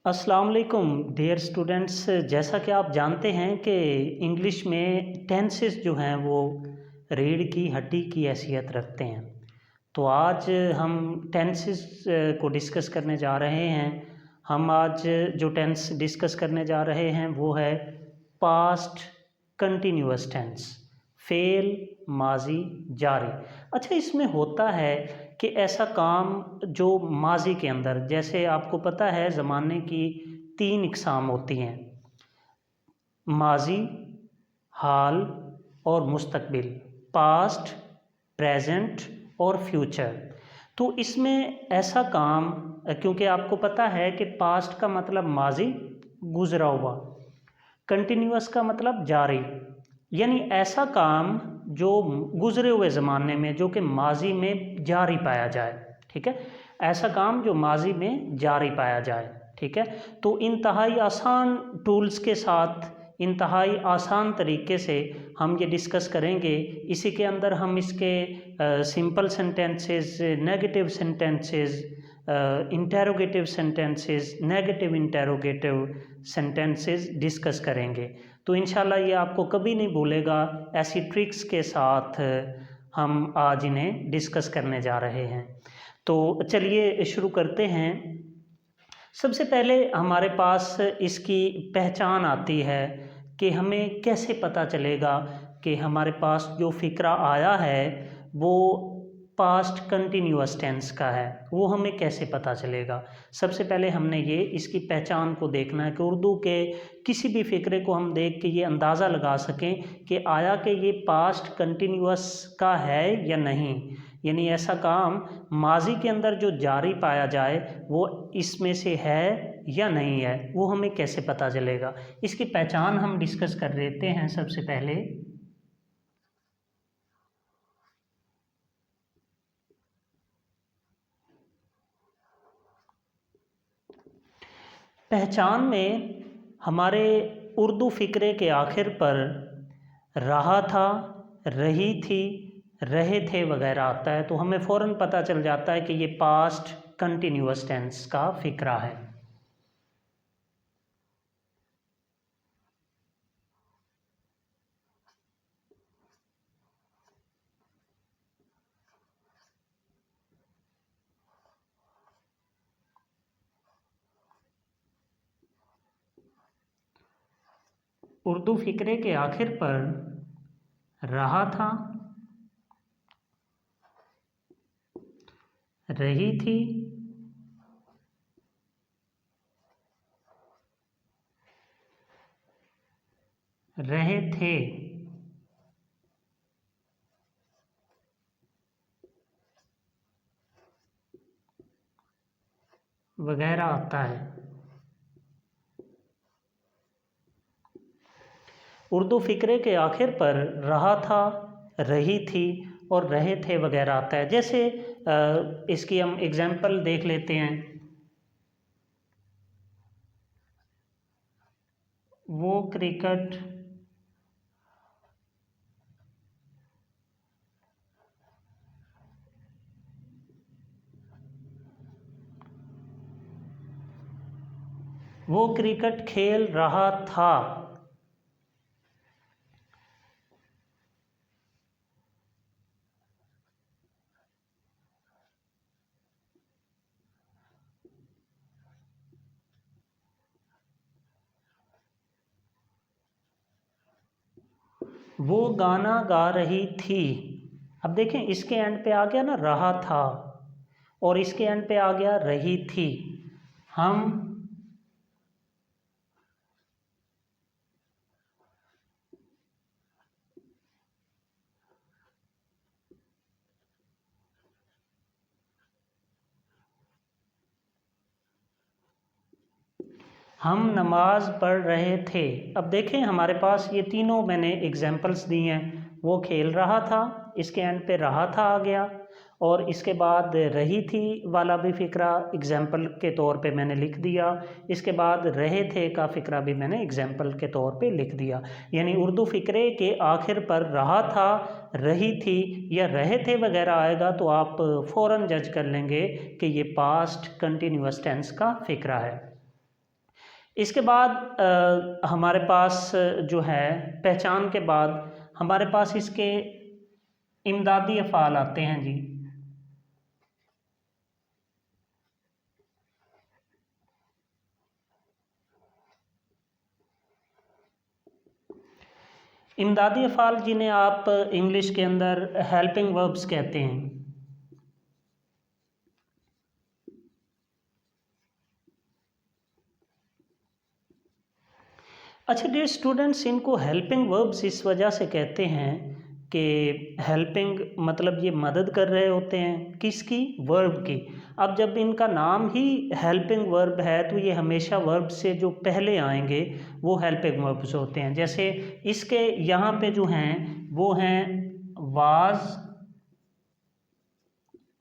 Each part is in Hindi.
अस्सलाम वालेकुम डियर स्टूडेंट्स। जैसा कि आप जानते हैं कि इंग्लिश में टेंसेस जो हैं वो रीढ़ की हड्डी की हैसियत रखते हैं। तो आज हम टेंसेस को डिस्कस करने जा रहे हैं। हम आज जो टेंस डिस्कस करने जा रहे हैं वो है पास्ट कंटिन्यूअस टेंस, फेल, माजी, जारी। अच्छा, इसमें होता है कि ऐसा काम जो माजी के अंदर, जैसे आपको पता है ज़माने की तीन इकसाम होती हैं, माजी, हाल और मुस्तकबिल, पास्ट, प्रेजेंट और फ्यूचर। तो इसमें ऐसा काम, क्योंकि आपको पता है कि पास्ट का मतलब माजी, गुजरा हुआ, कंटिन्यूअस का मतलब जारी, यानी ऐसा काम जो गुजरे हुए ज़माने में, जो कि माजी में जारी पाया जाए। ठीक है, ऐसा काम जो माजी में जारी पाया जाए। ठीक है, तो इंतहाई आसान टूल्स के साथ, इंतहाई आसान तरीके से हम ये डिस्कस करेंगे। इसी के अंदर हम इसके simple sentences, negative sentences, interrogative sentences, negative interrogative sentences discuss करेंगे। तो इंशाल्लाह ये आपको कभी नहीं भूलेगा। ऐसी ट्रिक्स के साथ हम आज इन्हें डिस्कस करने जा रहे हैं। तो चलिए शुरू करते हैं। सबसे पहले हमारे पास इसकी पहचान आती है कि हमें कैसे पता चलेगा कि हमारे पास जो फ़िक्रा आया है वो पास्ट कंटिन्यूअस टेंस का है, वो हमें कैसे पता चलेगा। सबसे पहले हमने ये इसकी पहचान को देखना है कि उर्दू के किसी भी फ़िक्रे को हम देख के ये अंदाज़ा लगा सकें कि आया कि ये पास्ट कंटिन्यूअस का है या नहीं, यानी ऐसा काम माजी के अंदर जो जारी पाया जाए वो इसमें से है या नहीं है, वो हमें कैसे पता चलेगा। इसकी पहचान हम डिस्कस कर लेते हैं। सबसे पहले पहचान में हमारे उर्दू फ़िक्रे के आखिर पर रहा था, रही थी, रहे थे वगैरह आता है, तो हमें फ़ौरन पता चल जाता है कि ये पास्ट कंटिन्यूअस टेंस का फ़िक्रा है। उर्दू फ़िक्रे के आखिर पर रहा था, रही थी, रहे थे वगैरह आता है। उर्दू फ़िक्रे के आखिर पर रहा था, रही थी और रहे थे वगैरह आता है। जैसे इसकी हम एग्जाम्पल देख लेते हैं। वो क्रिकेट वो क्रिकेट खेल रहा था। वो गाना गा रही थी। अब देखें, इसके एंड पे आ गया ना रहा था, और इसके एंड पे आ गया रही थी। हम हम नमाज पढ़ रहे थे। अब देखें, हमारे पास ये तीनों मैंने एग्जाम्पल्स दी हैं। वो खेल रहा था, इसके एंड पे रहा था आ गया, और इसके बाद रही थी वाला भी फ़िक्रा एग्जाम्पल के तौर पे मैंने लिख दिया। इसके बाद रहे थे का फ़िक्रा भी मैंने एग्जाम्पल के तौर पे लिख दिया। यानी उर्दू फ़िक्रे के आखिर पर रहा था, रही थी या रहे थे वगैरह आएगा तो आप फ़ौरन जज कर लेंगे कि ये पास्ट कंटिन्यूअस टेंस का फ़िक्रा है। इसके बाद हमारे पास जो है पहचान के बाद हमारे पास इसके इमदादी अफ़ाल आते हैं जी। इमदादी अफ़ाल जिन्हें आप इंग्लिश के अंदर हेल्पिंग वर्ब्स कहते हैं। अच्छा डियर स्टूडेंट्स, इनको हेल्पिंग वर्ब्स इस वजह से कहते हैं कि हेल्पिंग मतलब ये मदद कर रहे होते हैं किसकी, वर्ब की। अब जब इनका नाम ही हेल्पिंग वर्ब है तो ये हमेशा वर्ब से जो पहले आएंगे वो हेल्पिंग वर्ब्स होते हैं। जैसे इसके यहाँ पे जो हैं वो हैं वाज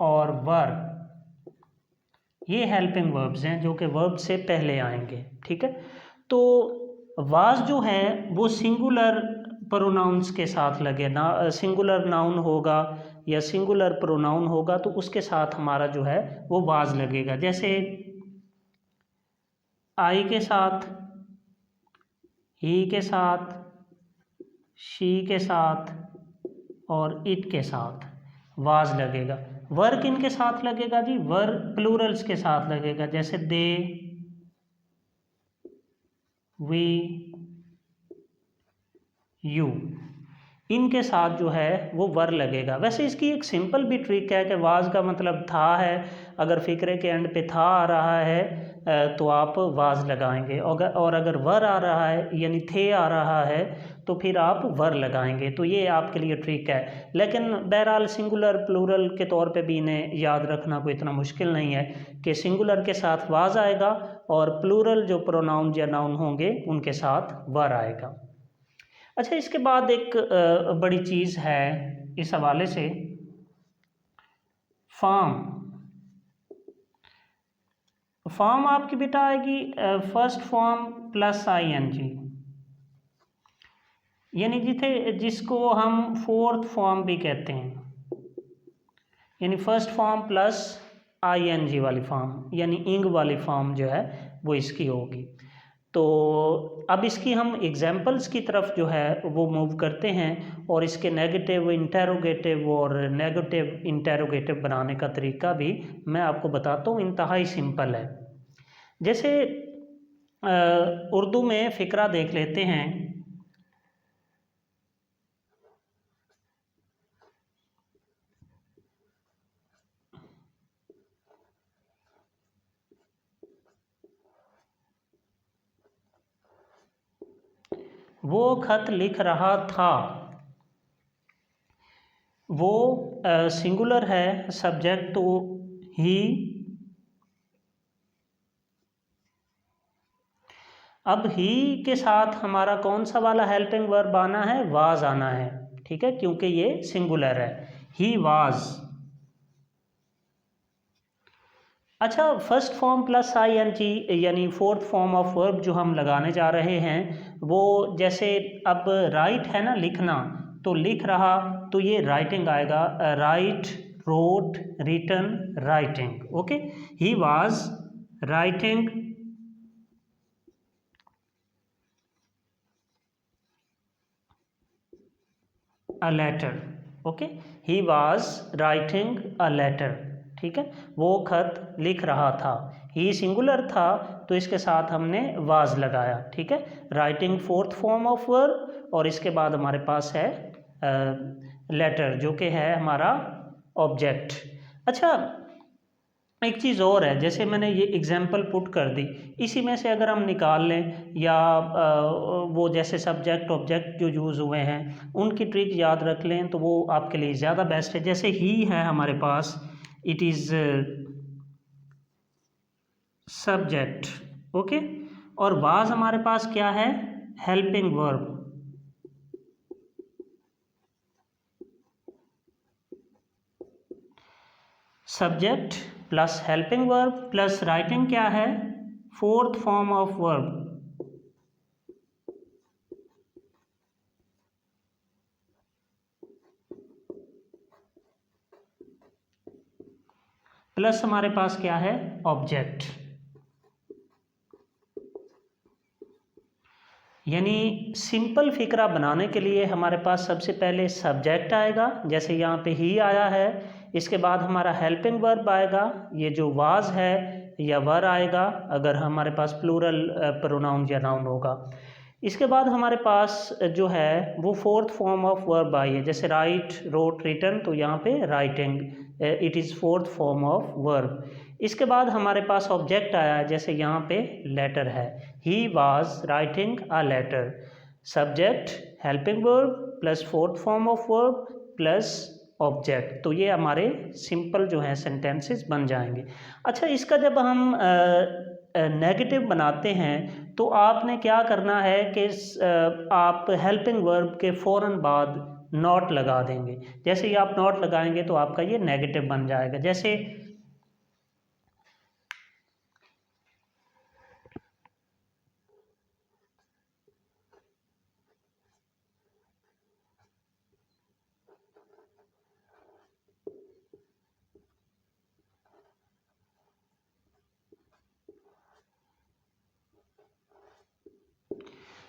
और वर, ये हेल्पिंग वर्ब्स हैं जो कि वर्ब से पहले आएंगे। ठीक है, तो वाज जो है वो सिंगुलर प्रोनाउंस के साथ लगे ना, सिंगुलर नाउन होगा या सिंगुलर प्रोनाउन होगा तो उसके साथ हमारा जो है वो वाज लगेगा। जैसे आई के साथ, ही के साथ, शी के साथ और इट के साथ वाज लगेगा। वर किन के साथ लगेगा जी, वर प्लूरल्स के साथ लगेगा। जैसे दे, वी, यू, इनके साथ जो है वो वर लगेगा। वैसे इसकी एक सिंपल भी ट्रिक है कि वाज का मतलब था है, अगर फिक्रे के एंड पे था आ रहा है तो आप वाज लगाएंगे, और अगर वर आ रहा है यानी थे आ रहा है तो फिर आप वर लगाएंगे। तो ये आपके लिए ट्रिक है, लेकिन बहरहाल सिंगुलर प्लूरल के तौर पे भी इन्हें याद रखना कोई इतना मुश्किल नहीं है कि सिंगुलर के साथ वाज आएगा और प्लूरल जो प्रोनाउन या नाउन होंगे उनके साथ वर आएगा। अच्छा, इसके बाद एक बड़ी चीज़ है इस हवाले से, फॉर्म। फॉर्म आपकी बेटा आएगी फर्स्ट फॉर्म प्लस ING, यानी जिसको हम फोर्थ फॉर्म भी कहते हैं, यानी फर्स्ट फॉर्म प्लस ING वाली फॉर्म, यानी इंग वाली फॉर्म जो है वो इसकी होगी। तो अब इसकी हम एग्जाम्पल्स की तरफ जो है वो मूव करते हैं, और इसके नेगेटिव इंटेरोगेटिव और नेगेटिव इंटेरोगेटिव बनाने का तरीका भी मैं आपको बताता हूँ, इंतहाई सिंपल है। जैसे उर्दू में फ़िक्रा देख लेते हैं। वो खत लिख रहा था, वो सिंगुलर है, सब्जेक्ट तो ही। अब ही के साथ हमारा कौन सा वाला हेल्पिंग वर्ब आना है, वाज आना है। ठीक है, क्योंकि ये सिंगुलर है, ही वाज। अच्छा, फर्स्ट फॉर्म प्लस ING यानी फोर्थ फॉर्म ऑफ वर्ब जो हम लगाने जा रहे हैं वो, जैसे अब राइट है ना, लिखना, तो लिख रहा तो ये राइटिंग आएगा, write, wrote, written, writing. Okay, he was writing a letter. Okay, he was writing a letter. ठीक है, वो खत लिख रहा था, ही सिंगुलर था तो इसके साथ हमने वाज लगाया। ठीक है, writing fourth form of verb, और इसके बाद हमारे पास है लेटर जो कि है हमारा ऑब्जेक्ट। अच्छा, एक चीज़ और है, जैसे मैंने ये एग्जाम्पल पुट कर दी, इसी में से अगर हम निकाल लें या वो जैसे सब्जेक्ट ऑब्जेक्ट जो यूज़ हुए हैं उनकी ट्रिक याद रख लें तो वो आपके लिए ज़्यादा बेस्ट है। जैसे ही है हमारे पास, इट इज़ सब्जेक्ट। ओके, और वाज हमारे पास क्या है, helping verb. Subject plus helping verb plus writing क्या है, fourth form of verb. Plus हमारे पास क्या है, ऑब्जेक्ट। यानी सिंपल फिक्रा बनाने के लिए हमारे पास सबसे पहले सब्जेक्ट आएगा, जैसे यहाँ पे ही आया है। इसके बाद हमारा हेल्पिंग वर्ब आएगा, ये जो वाज है या वर आएगा अगर हमारे पास प्लूरल प्रोनाउन या नाउन होगा। इसके बाद हमारे पास जो है वो fourth form of verb I है, जैसे राइट, रोट, रिटन, तो यहाँ पे writing it is fourth form of verb. इसके बाद हमारे पास ऑब्जेक्ट आया है, जैसे यहाँ पे लेटर है, he was writing a letter. Subject, helping verb plus fourth form of verb plus object, तो ये हमारे सिंपल जो है सेंटेंसेस बन जाएंगे। अच्छा, इसका जब हम नेगेटिव बनाते हैं तो आपने क्या करना है कि आप हेल्पिंग वर्ब के फ़ौरन बाद नॉट लगा देंगे। जैसे ही आप नॉट लगाएंगे तो आपका ये नेगेटिव बन जाएगा। जैसे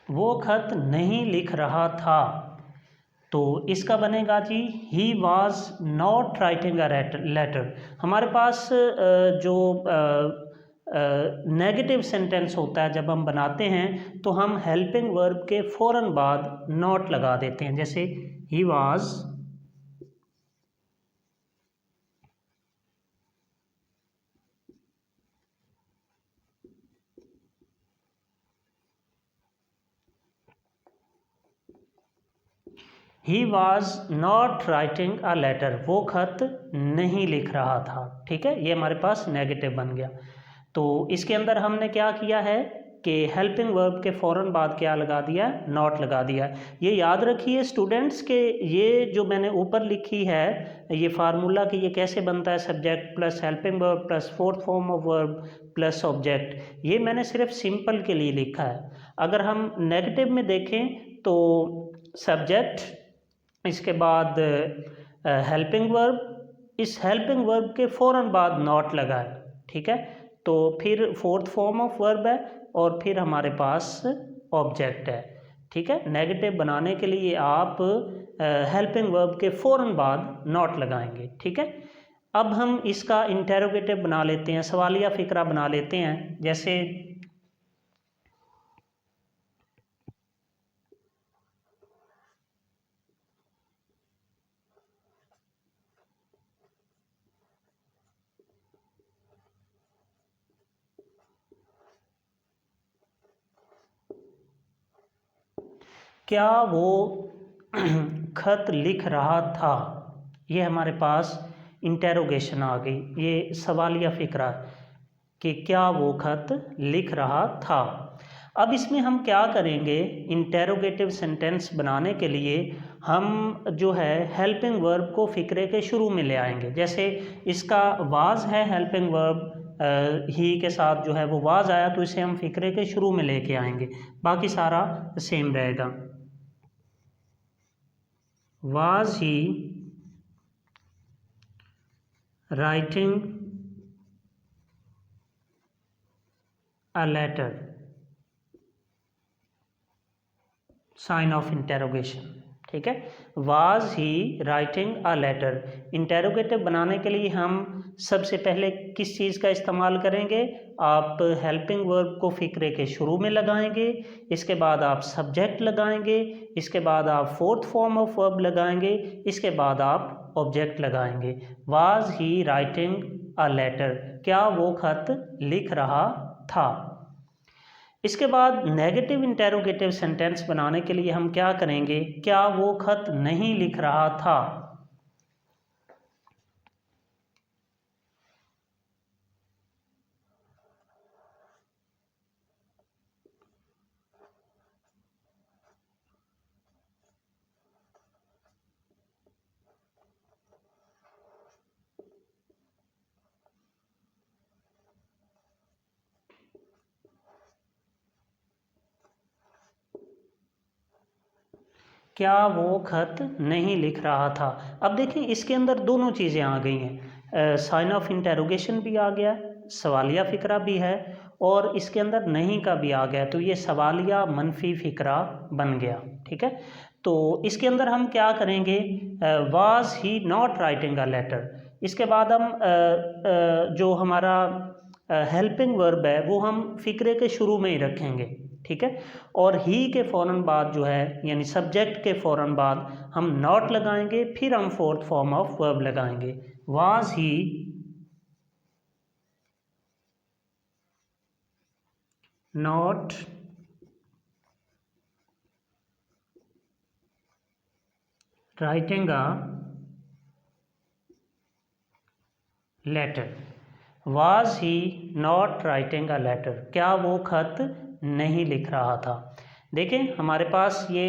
वो खत नहीं लिख रहा था, तो इसका बनेगा जी he was not writing a letter. हमारे पास जो नेगेटिव सेंटेंस होता है जब हम बनाते हैं तो हम हेल्पिंग वर्ब के फ़ौरन बाद नॉट लगा देते हैं। जैसे he was he was not writing a letter, वो खत नहीं लिख रहा था। ठीक है, ये हमारे पास नेगेटिव बन गया। तो इसके अंदर हमने क्या किया है कि हेल्पिंग वर्ब के फ़ौरन बाद क्या लगा दिया, नॉट लगा दिया। ये याद रखिए स्टूडेंट्स के ये जो मैंने ऊपर लिखी है ये फार्मूला कि ये कैसे बनता है, subject plus helping verb plus fourth form of verb plus object, ये मैंने सिर्फ सिंपल के लिए लिखा है। अगर हम नेगेटिव में देखें तो सब्जेक्ट, इसके बाद हेल्पिंग वर्ब, इस हेल्पिंग वर्ब के फ़ौरन बाद नॉट लगा है। ठीक है, तो फिर फोर्थ फॉर्म ऑफ वर्ब है और फिर हमारे पास ऑब्जेक्ट है। ठीक है, नेगेटिव बनाने के लिए आप हेल्पिंग वर्ब के फ़ौरन बाद नॉट लगाएंगे। ठीक है, अब हम इसका इंटेरोगेटिव बना लेते हैं, सवालिया फ़िक्रा बना लेते हैं। जैसे क्या वो खत लिख रहा था, ये हमारे पास इंटेरोगेशन आ गई, ये सवालिया फ़िक्रा कि क्या वो खत लिख रहा था। अब इसमें हम क्या करेंगे, इंटेरोगेटिव सेंटेंस बनाने के लिए हम जो है हेल्पिंग वर्ब को फ़िक्रे के शुरू में ले आएंगे। जैसे इसका वाज है हेल्पिंग वर्ब, ही के साथ जो है वो वाज आया, तो इसे हम फ़िक्रे के शुरू में लेके आएंगे, बाकी सारा सेम रहेगा। Was he writing a letter? Sign of interrogation. ठीक है, was he writing a letter. Interrogative बनाने के लिए हम सबसे पहले किस चीज़ का इस्तेमाल करेंगे, आप हेल्पिंग वर्ब को फ़िक्रे के शुरू में लगाएंगे, इसके बाद आप सब्जेक्ट लगाएंगे, इसके बाद आप फोर्थ फॉर्म ऑफ वर्ब लगाएंगे, इसके बाद आप ऑब्जेक्ट लगाएंगे। Was he writing a letter, क्या वो खत लिख रहा था। इसके बाद नेगेटिव इंटेरोगेटिव सेंटेंस बनाने के लिए हम क्या करेंगे, क्या वो खत नहीं लिख रहा था। क्या वो खत नहीं लिख रहा था। अब देखें इसके अंदर दोनों चीज़ें आ गई हैं, साइन ऑफ इंटेरोगेशन भी आ गया, सवालिया फ़िक्रा भी है, और इसके अंदर नहीं का भी आ गया, तो ये सवालिया मनफी फ़िक्रा बन गया। ठीक है, तो इसके अंदर हम क्या करेंगे, was he not writing a letter. इसके बाद हम जो हमारा हेल्पिंग वर्ब है वो हम फ़िक्रे के शुरू में ही रखेंगे। ठीक है, और ही के फ़ौरन बाद जो है यानी सब्जेक्ट के फ़ौरन बाद हम नॉट लगाएंगे, फिर हम फोर्थ फॉर्म ऑफ वर्ब लगाएंगे। Was he not writing a letter. Was he not writing a letter, क्या वो खत नहीं लिख रहा था। देखें हमारे पास ये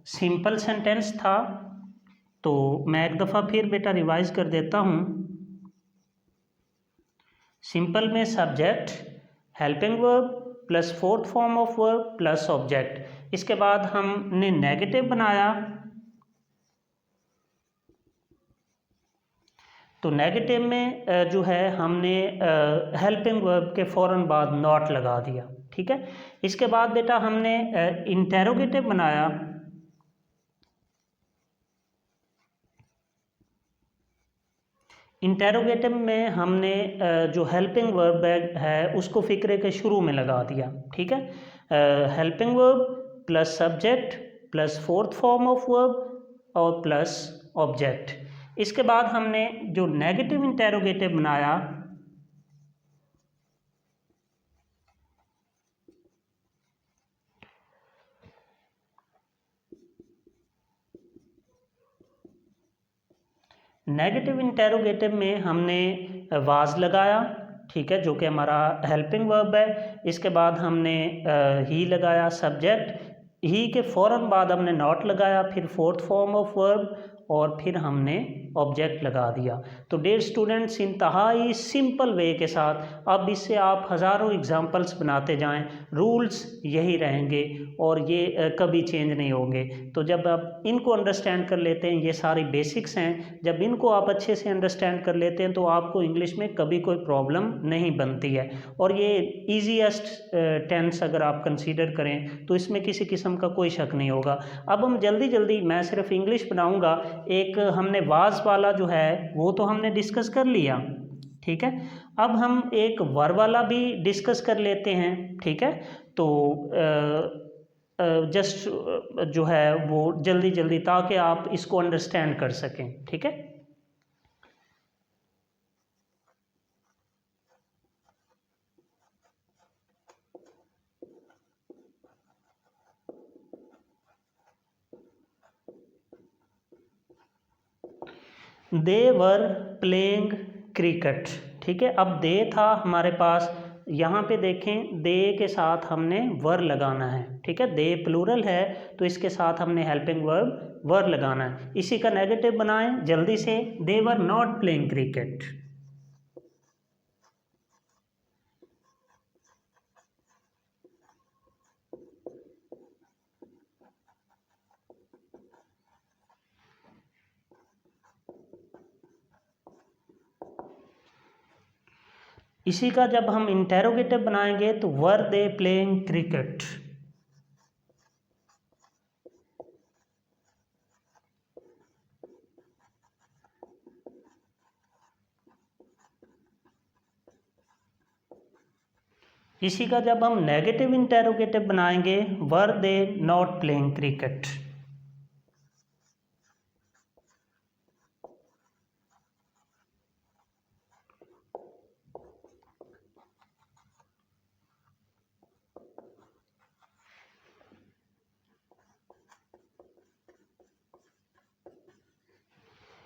सिंपल सेंटेंस था, तो मैं एक दफ़ा फिर बेटा रिवाइज कर देता हूँ। सिंपल में subject, helping verb plus fourth form of verb plus object. इसके बाद हमने नेगेटिव बनाया, तो नेगेटिव में जो है हमने हेल्पिंग वर्ब के फ़ौरन बाद नॉट लगा दिया। ठीक है, इसके बाद बेटा हमने इंटेरोगेटिव बनाया। इंटेरोगेटिव में हमने जो हेल्पिंग वर्ब है उसको फ़िक्रे के शुरू में लगा दिया। ठीक है, helping verb plus subject plus fourth form of verb और प्लस ऑब्जेक्ट। इसके बाद हमने जो नेगेटिव इंटेरोगेटिव बनाया, नेगेटिव इंटेरोगेटिव में हमने वाज लगाया। ठीक है, जो कि हमारा हेल्पिंग वर्ब है। इसके बाद हमने ही लगाया सब्जेक्ट, ही के फ़ौरन बाद हमने नॉट लगाया, फिर फोर्थ फॉर्म ऑफ वर्ब और फिर हमने ऑब्जेक्ट लगा दिया। तो डियर स्टूडेंट्स, इंतहाई सिंपल वे के साथ अब इससे आप हज़ारों एग्जांपल्स बनाते जाएं, रूल्स यही रहेंगे और ये कभी चेंज नहीं होंगे। तो जब आप इनको अंडरस्टैंड कर लेते हैं, ये सारी बेसिक्स हैं, जब इनको आप अच्छे से अंडरस्टैंड कर लेते हैं तो आपको इंग्लिश में कभी कोई प्रॉब्लम नहीं बनती है। और ये ईजीएस्ट टेंस अगर आप कंसीडर करें तो इसमें किसी किस्म का कोई शक नहीं होगा। अब हम जल्दी जल्दी, मैं सिर्फ इंग्लिश बनाऊंगा। एक हमने वाज वाला जो है वो तो हमने डिस्कस कर लिया। ठीक है, अब हम एक वर वाला भी डिस्कस कर लेते हैं। ठीक है, तो जस्ट जो है वो जल्दी जल्दी, ताकि आप इसको अंडरस्टैंड कर सकें। ठीक है, दे वर प्लेइंग क्रिकेट। ठीक है, अब दे था हमारे पास, यहाँ पे देखें दे के साथ हमने वर लगाना है। ठीक है, दे प्लूरल है तो इसके साथ हमने हेल्पिंग वर्ब वर लगाना है। इसी का नेगेटिव बनाएं जल्दी से, दे वर नॉट प्लेइंग क्रिकेट। इसी का जब हम इंटेरोगेटिव बनाएंगे तो वर दे प्लेइंग क्रिकेट। इसी का जब हम नेगेटिव इंटेरोगेटिव बनाएंगे, वर दे नॉट प्लेइंग क्रिकेट।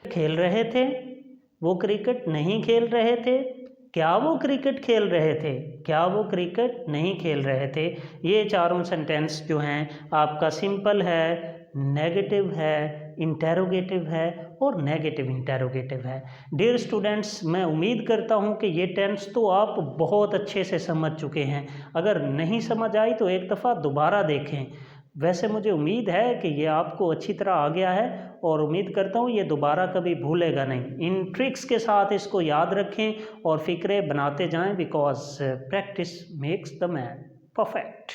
खेल रहे थे, वो क्रिकेट नहीं खेल रहे थे, क्या वो क्रिकेट खेल रहे थे, क्या वो क्रिकेट नहीं खेल रहे थे। ये चारों सेंटेंस जो हैं आपका सिंपल है, नेगेटिव है, इंटेरोगेटिव है और नेगेटिव इंटेरोगेटिव है। डियर स्टूडेंट्स, मैं उम्मीद करता हूँ कि ये टेंस तो आप बहुत अच्छे से समझ चुके हैं। अगर नहीं समझ आई तो एक दफ़ा दोबारा देखें। वैसे मुझे उम्मीद है कि ये आपको अच्छी तरह आ गया है और उम्मीद करता हूँ ये दोबारा कभी भूलेगा नहीं। इन ट्रिक्स के साथ इसको याद रखें और फ़िक्रे बनाते जाएं, because practice makes the man perfect.